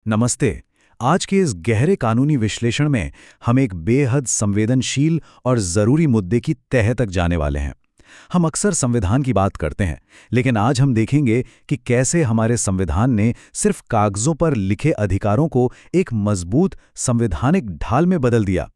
नमस्ते। आज के इस गहरे कानूनी विश्लेषण में हम एक बेहद संवेदनशील और ज़रूरी मुद्दे की तह तक जाने वाले हैं। हम अक्सर संविधान की बात करते हैं, लेकिन आज हम देखेंगे कि कैसे हमारे संविधान ने सिर्फ कागजों पर लिखे अधिकारों को एक मजबूत संवैधानिक ढाल में बदल दिया,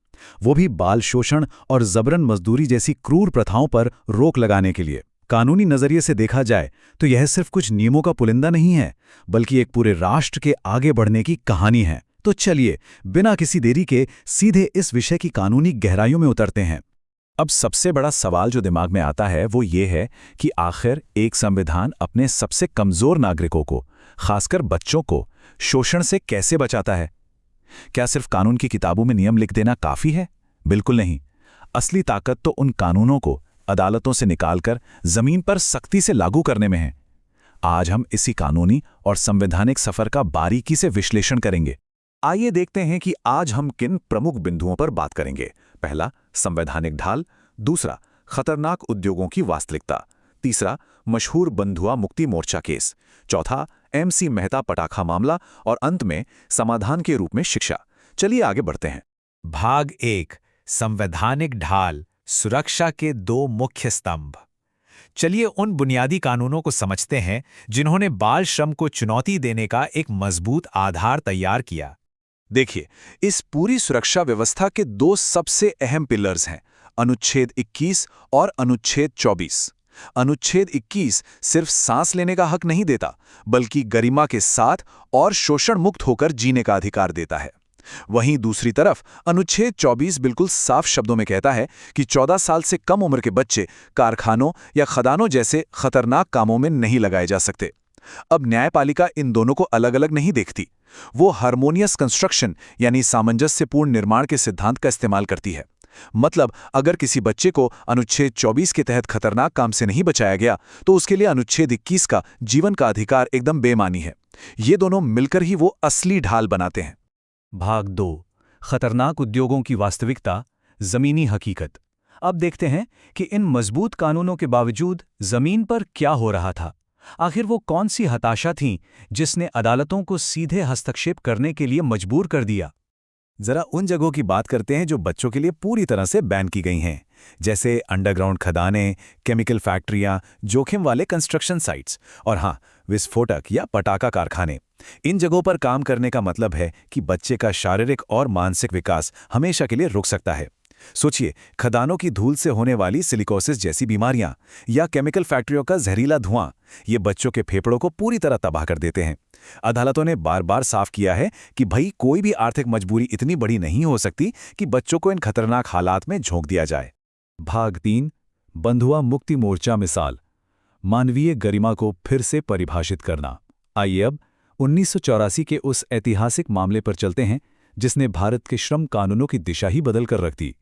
वो भी बाल शोषण और जबरन मजदूरी जैसी क्रूर प्रथाओं पर रोक लगाने के लिए। कानूनी नजरिए से देखा जाए तो यह सिर्फ कुछ नियमों का पुलिंदा नहीं है, बल्कि एक पूरे राष्ट्र के आगे बढ़ने की कहानी है। तो चलिए, बिना किसी देरी के सीधे इस विषय की कानूनी गहराइयों में उतरते हैं। अब सबसे बड़ा सवाल जो दिमाग में आता है वो ये है कि आखिर एक संविधान अपने सबसे कमजोर नागरिकों को, खासकर बच्चों को, शोषण से कैसे बचाता है? क्या सिर्फ कानून की किताबों में नियम लिख देना काफी है? बिल्कुल नहीं। असली ताकत तो उन कानूनों को अदालतों से निकालकर जमीन पर सख्ती से लागू करने में है। आज हम इसी कानूनी और संवैधानिक सफर का बारीकी से विश्लेषण करेंगे। आइए देखते हैं कि आज हम किन प्रमुख बिंदुओं पर बात करेंगे। पहला, संवैधानिक ढाल। दूसरा, खतरनाक उद्योगों की वास्तविकता। तीसरा, मशहूर बंधुआ मुक्ति मोर्चा केस। चौथा, MC मेहता पटाखा मामला। और अंत में समाधान के रूप में शिक्षा। चलिए आगे बढ़ते हैं। भाग 1, संवैधानिक ढाल, सुरक्षा के दो मुख्य स्तंभ। चलिए उन बुनियादी कानूनों को समझते हैं जिन्होंने बाल श्रम को चुनौती देने का एक मजबूत आधार तैयार किया। देखिए, इस पूरी सुरक्षा व्यवस्था के दो सबसे अहम पिलर्स हैं, अनुच्छेद 21 और अनुच्छेद 24। अनुच्छेद 21 सिर्फ सांस लेने का हक नहीं देता, बल्कि गरिमा के साथ और शोषण मुक्त होकर जीने का अधिकार देता है। वहीं दूसरी तरफ अनुच्छेद 24 बिल्कुल साफ शब्दों में कहता है कि 14 साल से कम उम्र के बच्चे कारखानों या खदानों जैसे खतरनाक कामों में नहीं लगाए जा सकते। अब न्यायपालिका इन दोनों को अलग अलग नहीं देखती। वो हार्मोनियस कंस्ट्रक्शन यानी सामंजस्यपूर्ण निर्माण के सिद्धांत का इस्तेमाल करती है। मतलब अगर किसी बच्चे को अनुच्छेद 24 के तहत खतरनाक काम से नहीं बचाया गया, तो उसके लिए अनुच्छेद 21 का जीवन का अधिकार एकदम बेमानी है। ये दोनों मिलकर ही वो असली ढाल बनाते हैं। भाग 2, खतरनाक उद्योगों की वास्तविकता, जमीनी हकीकत। अब देखते हैं कि इन मजबूत कानूनों के बावजूद जमीन पर क्या हो रहा था। आखिर वो कौन सी हताशा थी जिसने अदालतों को सीधे हस्तक्षेप करने के लिए मजबूर कर दिया? जरा उन जगहों की बात करते हैं जो बच्चों के लिए पूरी तरह से बैन की गई हैं, जैसे अंडरग्राउंड खदानें, केमिकल फैक्ट्रियां, जोखिम वाले कंस्ट्रक्शन साइट्स और हाँ, विस्फोटक या पटाखा कारखाने। इन जगहों पर काम करने का मतलब है कि बच्चे का शारीरिक और मानसिक विकास हमेशा के लिए रुक सकता है। सोचिए, खदानों की धूल से होने वाली सिलिकोसिस जैसी बीमारियां या केमिकल फैक्ट्रियों का जहरीला धुआं, ये बच्चों के फेफड़ों को पूरी तरह तबाह कर देते हैं। अदालतों ने बार बार साफ किया है कि भाई कोई भी आर्थिक मजबूरी इतनी बड़ी नहीं हो सकती कि बच्चों को इन खतरनाक हालात में झोंक दिया जाए। भाग 3, बंधुआ मुक्ति मोर्चा मिसाल, मानवीय गरिमा को फिर से परिभाषित करना। आइए अब 1984 के उस ऐतिहासिक मामले पर चलते हैं जिसने भारत के श्रम कानूनों की दिशा ही बदल कर रख दी।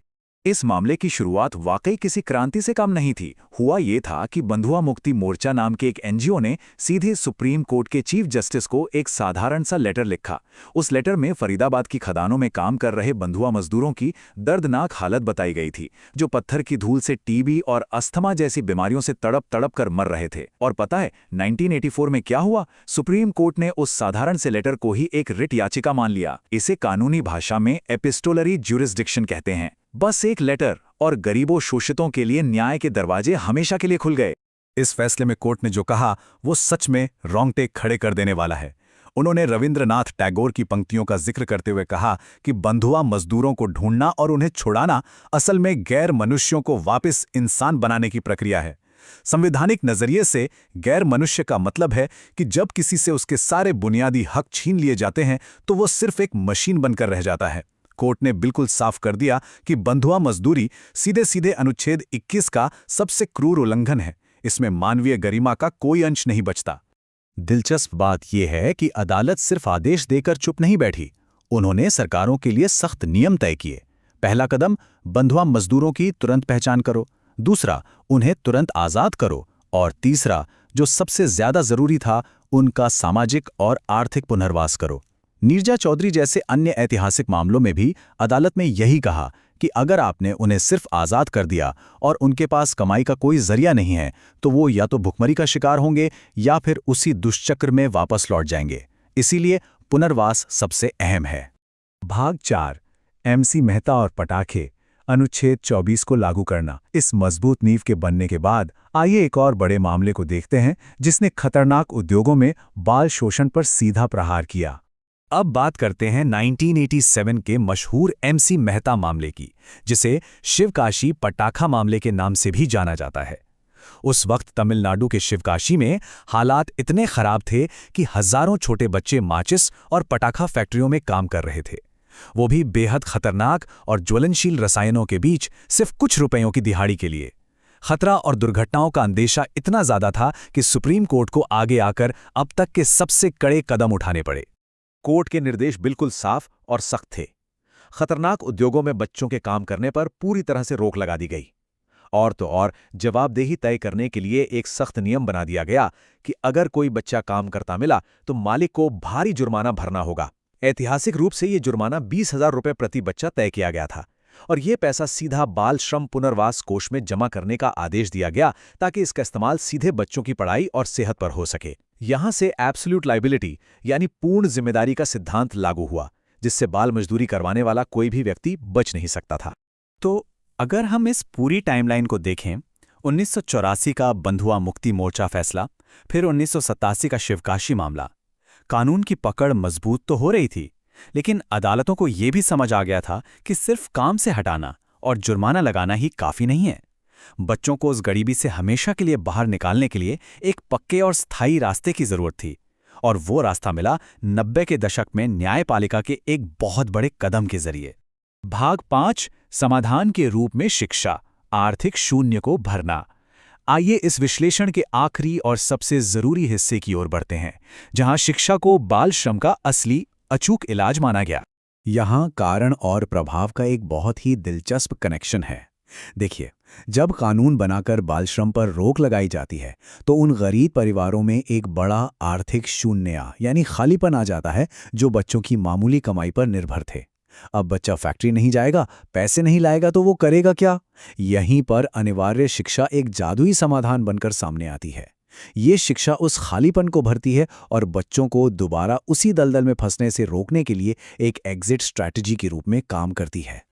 इस मामले की शुरुआत वाकई किसी क्रांति से कम नहीं थी। हुआ ये था कि बंधुआ मुक्ति मोर्चा नाम के एक NGO ने सीधे सुप्रीम कोर्ट के चीफ जस्टिस को एक साधारण सा लेटर लिखा। उस लेटर में फरीदाबाद की खदानों में काम कर रहे बंधुआ मजदूरों की दर्दनाक हालत बताई गई थी, जो पत्थर की धूल से TB और अस्थमा जैसी बीमारियों से तड़प तड़प कर मर रहे थे। और पता है 1984 में क्या हुआ? सुप्रीम कोर्ट ने उस साधारण से लेटर को ही एक रिट याचिका मान लिया। इसे कानूनी भाषा में एपिस्टोलरी ज्यूरिसडिक्शन कहते हैं। बस एक लेटर और गरीबों शोषितों के लिए न्याय के दरवाजे हमेशा के लिए खुल गए। इस फैसले में कोर्ट ने जो कहा वो सच में रोंगटे खड़े कर देने वाला है। उन्होंने रविंद्रनाथ टैगोर की पंक्तियों का जिक्र करते हुए कहा कि बंधुआ मजदूरों को ढूंढना और उन्हें छुड़ाना असल में गैर मनुष्यों को वापस इंसान बनाने की प्रक्रिया है। संवैधानिक नजरिए से गैर मनुष्य का मतलब है कि जब किसी से उसके सारे बुनियादी हक छीन लिए जाते हैं तो वो सिर्फ एक मशीन बनकर रह जाता है। कोर्ट ने बिल्कुल साफ कर दिया कि बंधुआ मजदूरी सीधे सीधे अनुच्छेद 21 का सबसे क्रूर उल्लंघन है। इसमें मानवीय गरिमा का कोई अंश नहीं बचता। दिलचस्प बात यह है कि अदालत सिर्फ आदेश देकर चुप नहीं बैठी। उन्होंने सरकारों के लिए सख्त नियम तय किए। पहला कदम, बंधुआ मजदूरों की तुरंत पहचान करो। दूसरा, उन्हें तुरंत आजाद करो। और तीसरा, जो सबसे ज्यादा जरूरी था, उनका सामाजिक और आर्थिक पुनर्वास करो। नीरजा चौधरी जैसे अन्य ऐतिहासिक मामलों में भी अदालत में यही कहा कि अगर आपने उन्हें सिर्फ आज़ाद कर दिया और उनके पास कमाई का कोई जरिया नहीं है, तो वो या तो भुखमरी का शिकार होंगे या फिर उसी दुष्चक्र में वापस लौट जाएंगे। इसीलिए पुनर्वास सबसे अहम है। भाग 4 MC मेहता और पटाखे अनुच्छेद 24 को लागू करना। इस मजबूत नींव के बनने के बाद आइए एक और बड़े मामले को देखते हैं जिसने खतरनाक उद्योगों में बाल शोषण पर सीधा प्रहार किया। अब बात करते हैं 1987 के मशहूर MC मेहता मामले की, जिसे शिवकाशी पटाखा मामले के नाम से भी जाना जाता है। उस वक्त तमिलनाडु के शिवकाशी में हालात इतने खराब थे कि हजारों छोटे बच्चे माचिस और पटाखा फैक्ट्रियों में काम कर रहे थे, वो भी बेहद खतरनाक और ज्वलनशील रसायनों के बीच सिर्फ कुछ रुपयों की दिहाड़ी के लिए। खतरा और दुर्घटनाओं का अंदेशा इतना ज्यादा था कि सुप्रीम कोर्ट को आगे आकर अब तक के सबसे कड़े कदम उठाने पड़े। कोर्ट के निर्देश बिल्कुल साफ और सख्त थे। खतरनाक उद्योगों में बच्चों के काम करने पर पूरी तरह से रोक लगा दी गई। और तो और जवाबदेही तय करने के लिए एक सख्त नियम बना दिया गया कि अगर कोई बच्चा काम करता मिला तो मालिक को भारी जुर्माना भरना होगा। ऐतिहासिक रूप से ये जुर्माना 20,000 रुपये प्रति बच्चा तय किया गया था और ये पैसा सीधा बाल श्रम पुनर्वास कोष में जमा करने का आदेश दिया गया ताकि इसका इस्तेमाल सीधे बच्चों की पढ़ाई और सेहत पर हो सके। यहां से एब्सोल्यूट लायबिलिटी यानी पूर्ण जिम्मेदारी का सिद्धांत लागू हुआ, जिससे बाल मजदूरी करवाने वाला कोई भी व्यक्ति बच नहीं सकता था। तो अगर हम इस पूरी टाइमलाइन को देखें, 1984 का बंधुआ मुक्ति मोर्चा फैसला, फिर 1987 का शिवकाशी मामला, कानून की पकड़ मजबूत तो हो रही थी, लेकिन अदालतों को यह भी समझ आ गया था कि सिर्फ काम से हटाना और जुर्माना लगाना ही काफी नहीं है। बच्चों को उस गरीबी से हमेशा के लिए बाहर निकालने के लिए एक पक्के और स्थायी रास्ते की जरूरत थी, और वो रास्ता मिला 90 के दशक में न्यायपालिका के एक बहुत बड़े कदम के जरिए। भाग 5 समाधान के रूप में शिक्षा, आर्थिक शून्य को भरना। आइए इस विश्लेषण के आखिरी और सबसे जरूरी हिस्से की ओर बढ़ते हैं, जहां शिक्षा को बाल श्रम का असली अचूक इलाज माना गया। यहां कारण और प्रभाव का एक बहुत ही दिलचस्प कनेक्शन है। देखिए, जब कानून बनाकर बाल श्रम पर रोक लगाई जाती है तो उन गरीब परिवारों में एक बड़ा आर्थिक शून्य यानी खालीपन आ जाता है जो बच्चों की मामूली कमाई पर निर्भर थे। अब बच्चा फैक्ट्री नहीं जाएगा, पैसे नहीं लाएगा तो वो करेगा क्या? यहीं पर अनिवार्य शिक्षा एक जादुई समाधान बनकर सामने आती है। ये शिक्षा उस खालीपन को भरती है और बच्चों को दोबारा उसी दलदल में फंसने से रोकने के लिए एक एग्जिट स्ट्रैटेजी के रूप में काम करती है।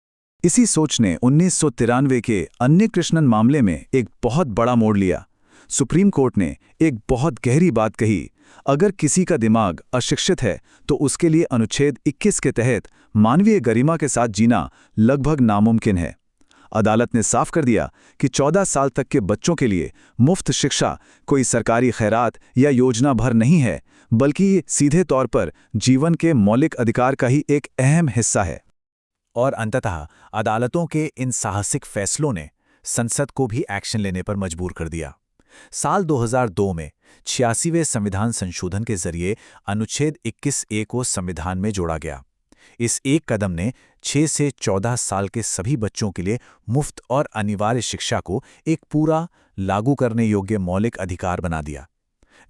इसी सोच ने 1993 के अन्य कृष्णन मामले में एक बहुत बड़ा मोड़ लिया। सुप्रीम कोर्ट ने एक बहुत गहरी बात कही, अगर किसी का दिमाग अशिक्षित है तो उसके लिए अनुच्छेद 21 के तहत मानवीय गरिमा के साथ जीना लगभग नामुमकिन है। अदालत ने साफ कर दिया कि 14 साल तक के बच्चों के लिए मुफ्त शिक्षा कोई सरकारी खैरात या योजना भर नहीं है, बल्कि सीधे तौर पर जीवन के मौलिक अधिकार का ही एक अहम हिस्सा है। और अंततः अदालतों के इन साहसिक फैसलों ने संसद को भी एक्शन लेने पर मजबूर कर दिया। साल 2002 में 86वें संविधान संशोधन के जरिए अनुच्छेद 21A को संविधान में जोड़ा गया। इस एक कदम ने 6 से 14 साल के सभी बच्चों के लिए मुफ्त और अनिवार्य शिक्षा को एक पूरा लागू करने योग्य मौलिक अधिकार बना दिया,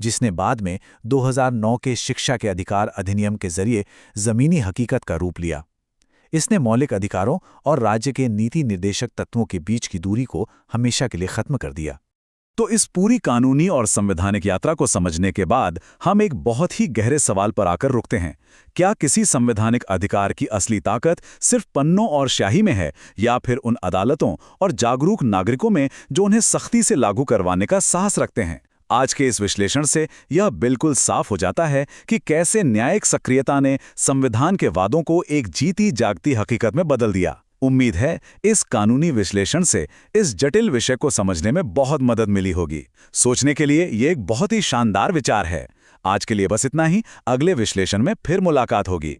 जिसने बाद में 2009 के शिक्षा के अधिकार अधिनियम के जरिए जमीनी हकीकत का रूप लिया। इसने मौलिक अधिकारों और राज्य के नीति निर्देशक तत्वों के बीच की दूरी को हमेशा के लिए खत्म कर दिया। तो इस पूरी कानूनी और संवैधानिक यात्रा को समझने के बाद हम एक बहुत ही गहरे सवाल पर आकर रुकते हैं। क्या किसी संवैधानिक अधिकार की असली ताकत सिर्फ पन्नों और स्याही में है, या फिर उन अदालतों और जागरूक नागरिकों में जो उन्हें सख्ती से लागू करवाने का साहस रखते हैं? आज के इस विश्लेषण से यह बिल्कुल साफ हो जाता है कि कैसे न्यायिक सक्रियता ने संविधान के वादों को एक जीती जागती हकीकत में बदल दिया। उम्मीद है इस कानूनी विश्लेषण से इस जटिल विषय को समझने में बहुत मदद मिली होगी। सोचने के लिए ये एक बहुत ही शानदार विचार है। आज के लिए बस इतना ही। अगले विश्लेषण में फिर मुलाकात होगी।